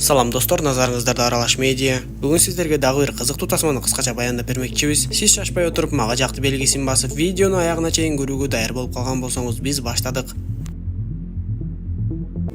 Салам достор, назарыңыздарда Аралаш медиа. Бүгін сіздерге дагы бир кызыктуу тасманы кыскача баяндап бермекчибиз. Сиз шашпай отуруп мага жакты белгисин басып, видеону аягына чейин көрүүгө даяр болуп калган болсоңуз, биз баштадык.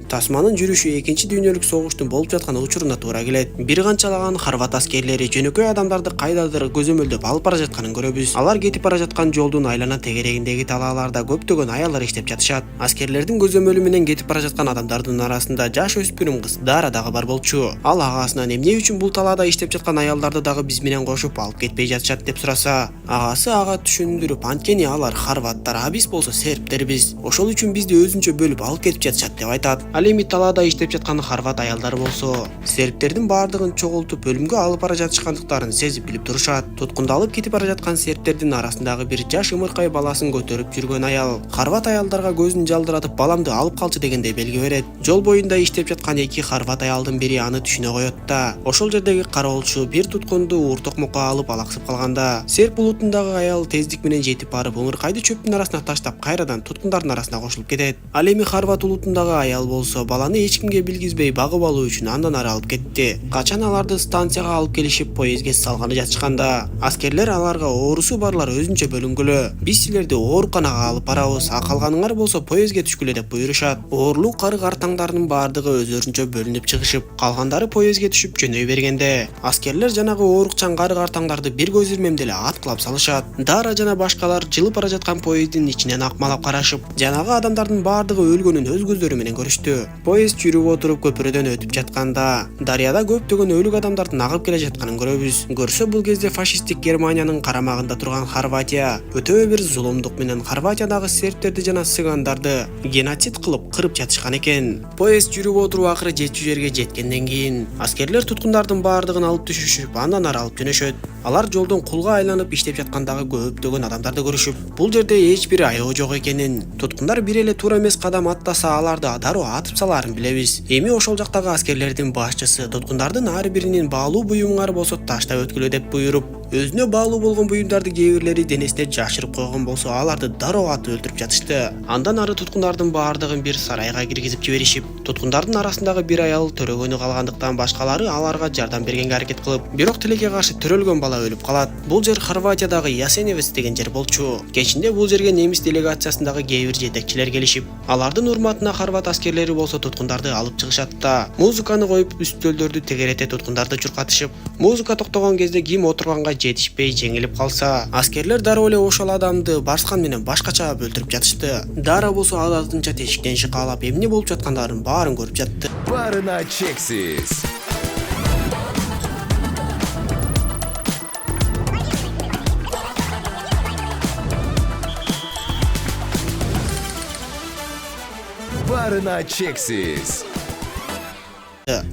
Тасманын жүрүшү экинчи дүйнөлүк согуштун болуп жаткан учуруна туура келет. Бир канчалаган хорват аскерлери жөнөкөй адамдарды кайдадыр көзөмөлдөп алып бара жатканын көрөбүз. Алар кетип бара жаткан жолдун айлана тегерегиндеги талааларда көптөгөн аялдар иштеп жатышат. Аскерлердин көзөмөлү менен кетип бара жаткан адамдардын арасында жаш өспүрүм кыз Дара дагы бар болчу. Ал агасынан эмне үчүн бул талаада иштеп жаткан аялдарды дагы биз менен кошуп алып кетпей жатышат деп сураса, агасы ага түшүндүрүп, анткени алар хорваттар, а биз болсо сербтербиз. Ошол үчүн бизди өзүнчө бөлүп алып кетип жатышат деп айтат. Ал эми талаада иштеп жаткан хорват аялдар болсо, сербтердин баардыгын чогултуп өлүмгө алып бара жатышкандыктарын сезип билип турушат. Туткундалып кетип бара жаткан сербтердин арасындагы бир жаш ымыркай баласын көтөрүп жүргөн аял хорват аялдарга көзүн жалдыратып баламды алып калчы дегендей белги берет. Жол боюнда иштеп жаткан эки хорват аялдын бири аны түшүнө коет да. Ошол жердеги кароолчу бир туткунду уртокмокко алып алаксып калганда, серб булутундагы аял тездик менен жетип барып ымыркайды чөптүн арасына таштап кайрадан туткундардын арасына кошулуп кетет. Ал эми хорват улутундагы аял болсо баланы эч кимге билгизбей багып алуу үчүн андан ары алып кетти. Качан аларды станцияга алып келишип поездге салганы жатышканда, аскерлер аларга оорусу барлар өзүнчө бөлүнгүлө. Биз силерди ооруканага алып барабыз, а калганыңар болсо поездге түшкүлө деп буйрушат. Оорлуу кары картаңдардын баардыгы өзөрүнчө бөлүнүп чыгышып, калгандары поездге түшүп жөнөй бергенде, аскерлер жанагы оорукчан кары картаңдарды бир көз ирмемде эле аткылап салышат. Дара жана башкалар жылып бара жаткан поездин ичинен акмалап карашып, жанагы адамдардын баардыгы өлгөнүн өз көздөрү менен көрүштү. Поезд жүрүп отуруп көпүрөдөн өтүп жатканда, дарыяда көптөгөн өлүк адамдардын агып келе жатканын көрөбүз. Көрсө бул кезде фашисттик Германиянын карамагында турган Хорватия өтө бир зулумдук менен Хорватиядагы сербтерди жана цыгандарды геноцид кылып кырып жатышкан экен. Поезд жүрүп отуруп акыры жетчү жерге жеткенден кийин аскерлер туткундардын баардыгын алып түшүшүп, андан ары алып жөнөшөт. Алар жолдон кулга айланып иштеп жаткандагы көптөгөн адамдарды көрүшүп, бул жерде эч бир аябы жок экенин, туткундар бир эле туура эмес кадам аттаса аларды дароо атып саларын билебиз. Эми ошол жактагы аскерлердин башчысы туткундардын ар биринин баалуу буюмуңар болсо таштап өткүлө деп буйруп, өзүнө баалуу болгон буюмдарды кээ бирлери денесине жашырып койгон болсо аларды дароо атып өлтүрүп жатышты. Андан ары туткундардын баардыгын бир сарайга киргизип жиберишип, туткундардын арасындагы бир аял төрөгөнү калгандыктан башкалары аларга жардам бергенге аракет кылып, бирок тилекке каршы төрөлгөн бала өлүп калат. Бул жер Хорватиядагы Ясеневец деген жер болчу. Кечинде бул жерге немис делегациясындагы кээ бир жетекчилер келишип, алардын урматына хорват аскерлери болсо туткундарды алып чыгышат да, музыканы коюп үстөлдөрдү тегерете туткундарды чуркатышып, музыка токтогон кезде ким отурганга жетишпей жеңилип калса, аскерлер дароо эле ошол адамды барскан менен башкача өлтүрүп жатышты. Дара болсо адатынча тешиктен шыкаалап эмне болуп жаткандарын баарын көрүп жатты. Барына чексиз. Барына чексиз.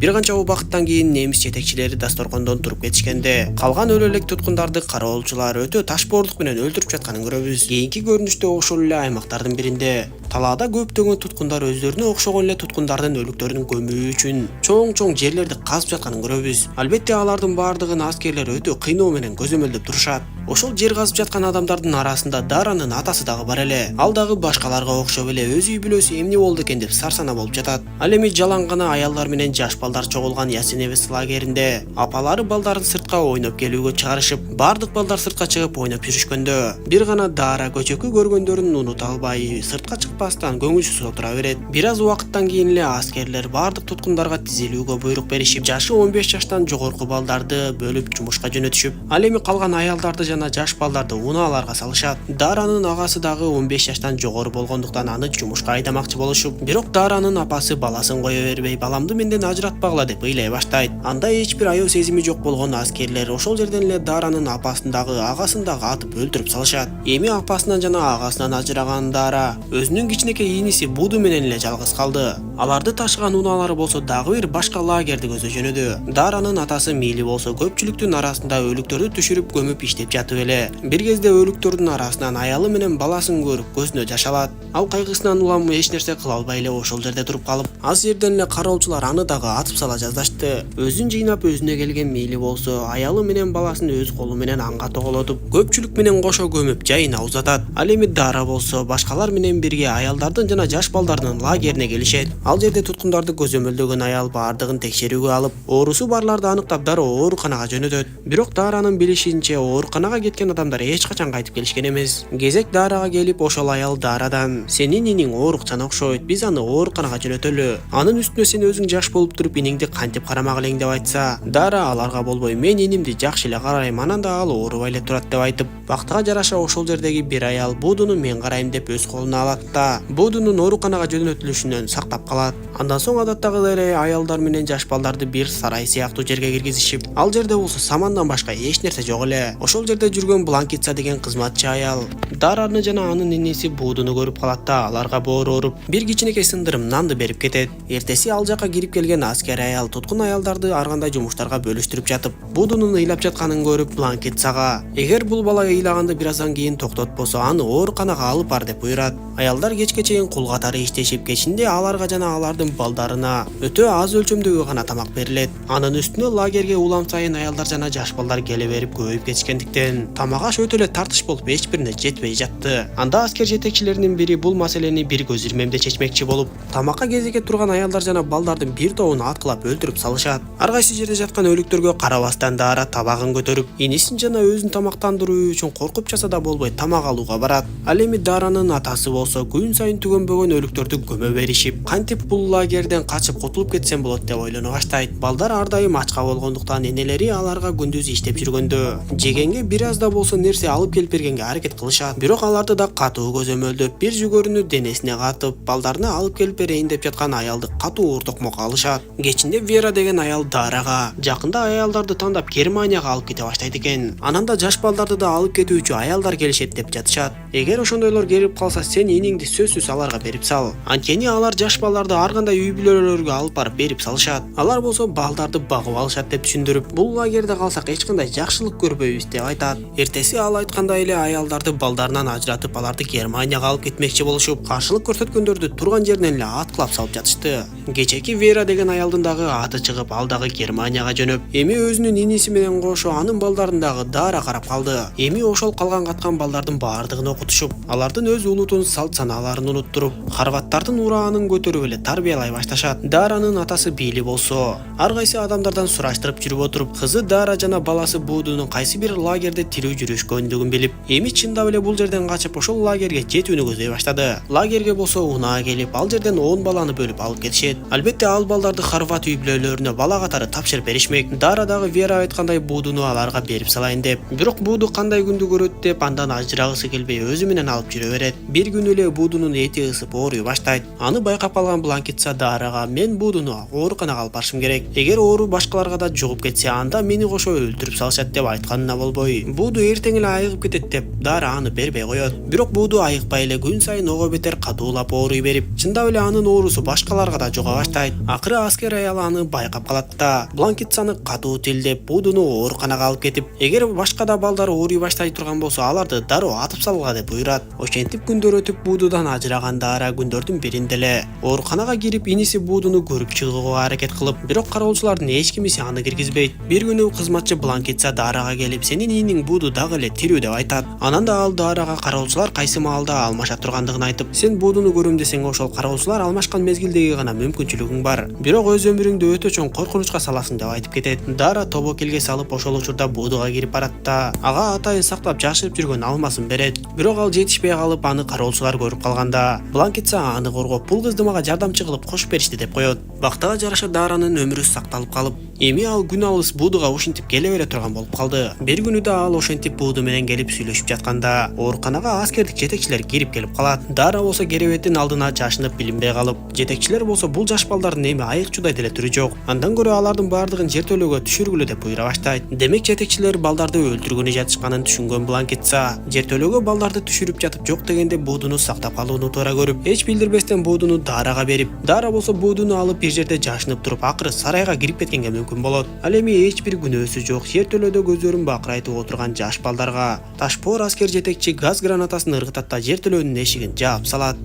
Бир канча убакыттан кийин немис жетекчилери дасторкондон туруп кетишкенде, калган өлө элек туткундарды кароолчулар өтө ташбоордук менен өлтүрүп жатканын көрөбүз. Кийинки көрүнүштө ошол эле аймактардын биринде талаада көптөгөн туткундар өздөрүнө окшогон эле туткундардын өлүктөрүн көмүү үчүн чоң жерлерди казып жатканын көрөбүз. Албетте алардын баардыгын аскерлер өтө кыйноо менен көзөмөлдөп турушат. Ошол жер казып жаткан адамдардын арасында Даранын атасы дагы бар эле. Ал дагы башкаларга окшоп эле өз үй бүлөсү эмне болду экен деп сарсана болуп жатат. Ал эми жалаң гана аялдар менен жаш балдар чогулган Ясеневец лагеринде апалары балдарын сыртка ойноп келүүгө чыгарышып, баардык балдар сыртка чыгып ойноп жүрүшкөндө, бир гана Дара көчөкү көргөндөрүн унута албай сыртка чыкпастан көңүлсүз отура берет. Бир аз убакыттан кийин эле аскерлер баардык туткундарга тизилүүгө буйрук беришип, жашы 15 жаштан жогорку балдарды бөлүп жумушка жөнөтүшүп, ал эми калган аялдарды жана жаш балдарды унааларга салышат. Даранын агасы дагы 15 жаштан жогору болгондуктан аны жумушка айдамакчы болушуп, бирок Даранын апасы баласын кое бербей, баламды менден ажыратпагыла деп ыйлай баштайт. Анда эч бир аял сезими жок болгон аскерлер ошол жерден эле Даранын апасын дагы агасын дагы атып өлтүрүп салышат. Эми апасынан жана агасынан ажыраган Дара өзүнүн кичинекей иниси Буду менен эле жалгыз калды. Аларды ташыган унаалары болсо дагы бир башка лагерди көздөй жөнөдү. Даранын атасы Мили болсо көпчүлүктүн арасында өлүктөрдү түшүрүп көмүп иштеп жатып эле. Бир кезде өлүктөрдүн арасынан аялы менен баласын көрүп көзүнө жаш алат. Ал кайгысынан улам эч нерсе кыла албай эле ошол жерде туруп калып, аз жерден эле кароолчулар аны дагы атып сала жаздашты. Өзүн жыйнап өзүнө келген мейли болсо, аялы менен баласын өз колу менен анга тоголотуп, көпчүлүк менен кошо көмүп жайына узатат. Ал эми Дара болсо башкалар менен бирге аялдардын жана жаш балдардын лагерине келишет. Ал жерде туткундарды көзөмөлдөгөн аял бардыгын текшерүүгө алып, оорусу барларды аныктап дароо ооруканага жөнөтөт. Бирок Даранын билишинче, ооруканага кеткен адамдар эч качан кайтып келишкен эмес. Кезек Дарага келип, ошол аял Дарадан: "Сенин иниң оорукчан окшойт, биз аны ооруканага жөнөтөлү. Анын үстүнө сен өзүң жаш болуп туруп иниңди кантип карамак элең" деп айтса, Дара аларга болбой: "Мен инимди жакшы эле карайм, анан да ал оорубай эле турат" деп айтып, бактыга жараша ошол жердеги бир аял Будуну мен карайм деп өз колуна алат да Будунун ооруканага жөнөтүлүшүнөн сактап калат. Андан соң адаттагыдай эле аялдар менен жаш балдарды бир сарай сыяктуу жерге киргизишип, ал жерде болсо самандан башка эч нерсе жок эле. Ошол жерде жүргөн Бланкитса деген кызматчы аял Дараны жана анын иниси Будуну көрүп калат да аларга боор ооруп, бир кичинекей сындырым нанды берип кетет. Эртеси ал жака кирип келген аскер аял туткун аялдарды ар кандай жумуштарга бөлүштүрүп жатып, Будунун ыйлап жатканын көрүп Бланкитсага: "Эгер бул бала ыйлаганды бир аздан кийин токтотпосо, аны ооруканага алып бар" деп буйрат. Аялдар кечке чейин кул катары иштешип, кечинде аларга жана алардын балдарына өтө аз өлчөмдөгү гана тамак берилет. Анын үстүнө лагерге улам сайын аялдар жана жаш балдар келе берип көбөйүп кетишкендиктен тамак аш өтө эле тартыш болуп эч бирине жетпей жатты. Анда аскер жетекчилеринин бири бул маселени бир көз ирмемде чечмекчи болуп, тамакка кезеке турган аялдар жана балдардын бир тобун аткылап өлтүрүп салышат. Ар кайсы жерде жаткан өлүктөргө карабастан Дара табагын көтөрүп, инисин жана өзүн тамактандыруу үчүн коркуп часа да болбой тамак алууга барат. Ал эми Даранын атасы болсо күн сайын түгөнбөгөн өлүктөрдү көмө беришип, кантип бул лагерден качып кутулуп кетсем болот деп ойлоно баштайт. Балдар ар дайым ачка болгондуктан энелери аларга күндүз иштеп жүргөндө жегенге бир аз да болсо нерсе алып келип бергенге аракет кылышат. Бирок аларды да катуу көзөмөлдөп, бир жүгөрүнү денесине катып, балдарына алып келип берейин деп жаткан аялды катуу ортокмокко алышат. Кечинде Вера деген аял Дарага жакында аялдарды тандап Германияга алып кете баштайт экен. Анан да жаш балдарды да алып кетүүчү аялдар келишет деп жатышат. Эгер ошондойлор келип калса, сен иниңди сөзсүз аларга берип сал. Анткени алар жаш балдарды ар кандай үй бүлөлөргө алып барып берип салышат. Алар болсо балдарды багып алышат деп түшүндүрүп, бул лагерде калсак эч кандай жакшылык көрбөйбүз деп айтат. Эртеси ал айткандай эле аялдарды балдарынан ажыратып, аларды Германияга алып кетмекчи болушуп, каршылык көрсөткөндөрдү турган жеринен эле аткылап салып жатышты. Кечеки Вера деген аялдын дагы аты чыгып, ал дагы Германияга жөнөп, эми өзүнүн иниси менен кошо анын балдарын дагы Дара карап калды. Эми ошол калган каткан балдардын баардыгын окутушуп, алардын өз улутун, салт санааларын унуттуруп, хорваттардын ураанын көтөрүп эле тарбиялай башташат. Даранын атасы Били болсо ар кайсы адамдардан сураштырып жүрүп отуруп, кызы Дара жана баласы Будунун кайсы бир лагерде тирүү жүрүшкөндүгүн билип, эми чындап эле бул жерден качып ошол лагерге жетүүнү көздөй баштады. Лагерге болсо унаа келип, ал жерден 10 баланы бөлүп алып кетишет. Албетте ал балдарды хорват үй бүлөлөрүнө бала катары тапшырып беришмек. Дара дагы Вера айткандай Будуну аларга берип салайын деп. Бирок Буду кандай күндү көрөт деп андан ажырагысы келбей өзү менен алып жүрө берет. Бир күнү эле Будунун эти ысып ооруй баштайт. Аны байкап калган Бланкитса Дарага: "Мен Будуну ооруканага алып барышым керек. Эгер оору башкаларга да жугуп кетсе, анда мени кошо өлтүрүп салышат" деп айтканына болбой, Буду эртең эле айыгып кетет деп Дара аны бербей коет. Бирок Буду айыкпай эле күн сайын ого бетер катуулап ооруй берип, чындап эле анын оорусу башкаларга да жуга баштайт. Акыры аскер аял аны байкап калат да Бланкитсаны катуу тилдеп Будуну ооруканага алып кетип, эгер башка да балдар ооруй баштай турган болсо, аларды дароо атып салгыла деп буйрат. Ошентип күндөр өтүп, Будудан ажыраган Дара күндөрдүн биринде эле ооруканага кирип, иниси Будуну көрүп чыгууга аракет кылып, бирок кароолчулардын эч кимиси аны киргизбейт. Бир күнү кызматчы Бланкитса Дарага келип, "Сенин ийниң Буду дагы эле тирүү" деп айтат. Анан да ал Дарага кароолчулар кайсы маалда алмаша тургандыгын айтып, "Сен Будуну көрөм десең, ошол кароолчулар алмашкан мезгилдеги гана мүмкүнчүлүгүң бар. Бирок өз өмүрүңдү өтө чоң коркунучка саласың" деп айтып кетет. Дара тобокелге салып ошол учурда Будуга кирип барат да ага атайын сактап жашырып жүргөн алмасын берет. Бирок ал жетишпей калып, аны кароолчулар көрүп калганда, Бланкитса аны коргоп, "Бул кызды мага жардамчы кылып кошуп беришти" деп коет. Бактыга жараша Даранын өмүрү сакталып калып, эми ал күн алыс Будуга ушинтип келе бере турган болуп калды. Бир күнү да ал ошентип Буду менен келип сүйлөшүп жатканда, ооруканага аскердик жетекчилер кирип келип калат. Дара болсо керебеттин алдына жашынып билинбей калып, жетекчилер болсо бул жаш балдардын эми айыкчудай деле түрү жок. Андан көрө алардын баардыгын жертөлөөгө түшүргүлө деп буйра баштайт. Демек жетекчилер балдарды өлтүргөнү жатышканын түшүнгөн Бланкитса жертөлөөгө балдарды түшүрүп жатып жок дегенде Будуну сактап калууну туура көрүп, эч билдирбестен Будуну Дарага берип, Дара болсо Будуну алып бир жерде жашынып туруп, акыры сарайга кирип кеткенге мүмкүн мүмкүн болот. Ал эми эч бир күнөөсү жок жертөлөдө көздөрүн бакырайтып отурган жаш балдарга Ташпоор аскер жетекчи газ гранатасын ыргытат да жертөлөнүн эшигин жаап салат.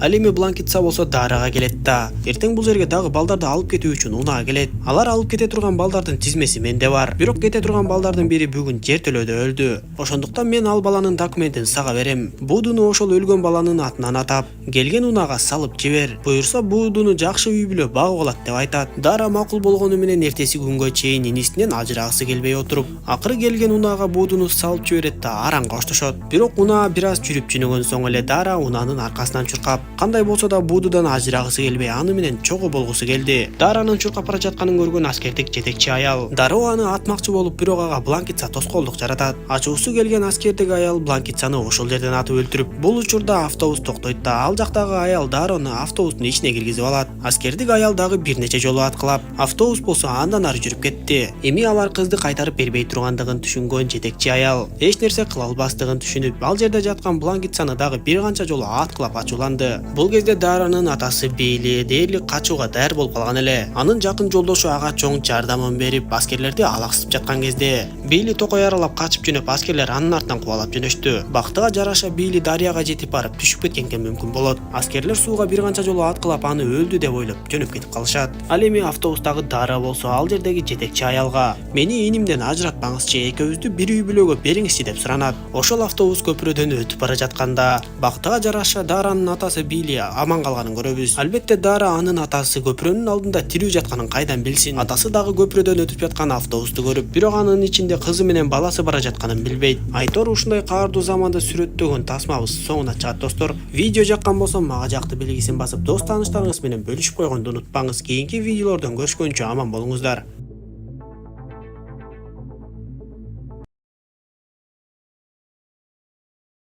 Ал эми Бланкитса болсо дарага келет да. Эртең бул жерге дагы балдарды алып кетүү үчүн унаа келет. Алар алып кете турган балдардын тизмеси менде бар. Бирок кете турган балдардын бири бүгүн жертөлөдө өлдү. Ошондуктан мен ал баланын документин сага берем. Будуну ошол өлгөн баланын атынан атап, келген унаага салып жибер. Буюрса Будуну жакшы үй бүлө багып алат деп айтат. Дара макул болгону менен эртеси күнгө чейин инисинен ажырагысы келбей отуруп, акыры келген унаага Будуну салып жиберет да араң коштошот. Бирок унаа бир аз жүрүп жөнөгөн соң эле Дара унаанын аркасынан чуркап, кандай болсо да Будудан ажырагысы келбей аны менен чогуу болгусу келди. Даранын чуркап бара жатканын көргөн аскердик жетекчи аял дароо аны атмакчы болуп, бирок ага Бланкитса тоскоолдук жаратат. Ачуусу келген аскердик аял Бланкитсаны ошол жерден атып өлтүрүп, бул учурда автобус токтойт да ал жактагы аял Дарону автобустун ичине киргизип алат. Аскердик аял дагы бир нече жолу аткылап, автобус болсо андан ары жүрүп кетти. Эми алар кызды кайтарып бербей тургандыгын түшүнгөн жетекчи аял эч нерсе кыла албастыгын түшүнүп, ал жерде жаткан Бланкитсаны дагы бир канча жолу аткылап ачууланды. Бул кезде Даранын атасы Бейли дээрлик качууга даяр болуп калган эле. Анын жакын жолдошу ага чоң жардамын берип, аскерлерди алаксытып жаткан кезде Бейли токой аралап качып жөнөп, аскерлер анын артынан кубалап жөнөштү. Бактыга жараша Бейли дарыяга жетип барып түшүп кеткенге мүмкүн болот. Аскерлер сууга бир канча жолу аткылап аны өлдү деп ойлоп жөнөп кетип калышат. Ал эми автобустагы Дара болсо ал жердеги жетекчи аялга мени инимден ажыратпаңызчы, экөөбүздү бир үй бүлөгө бериңизчи деп суранат. Ошол автобус көпүрөдөн өтүп бара жатканда бактыга жараша Даранын атасы Бейли аман калганын көрөбүз. Албетте Дара анын атасы көпүрөнүн алдында тирүү жатканын кайдан билсин? Атасы дагы көпүрөдөн өтүп жаткан автобусту көрүп, бирок анын ичинде кызы менен баласы бара жатканын билбейт. Айтор ушундай каардуу заманды сүрөттөгөн тасмабыз соңуна чыгат достор. Видео жаккан болсо мага жакты белгисин басып, дос тааныштарыңыз менен бөлүшүп койгонду унутпаңыз. Кийинки видеолордон көрүшкөнчө аман болуңуздар.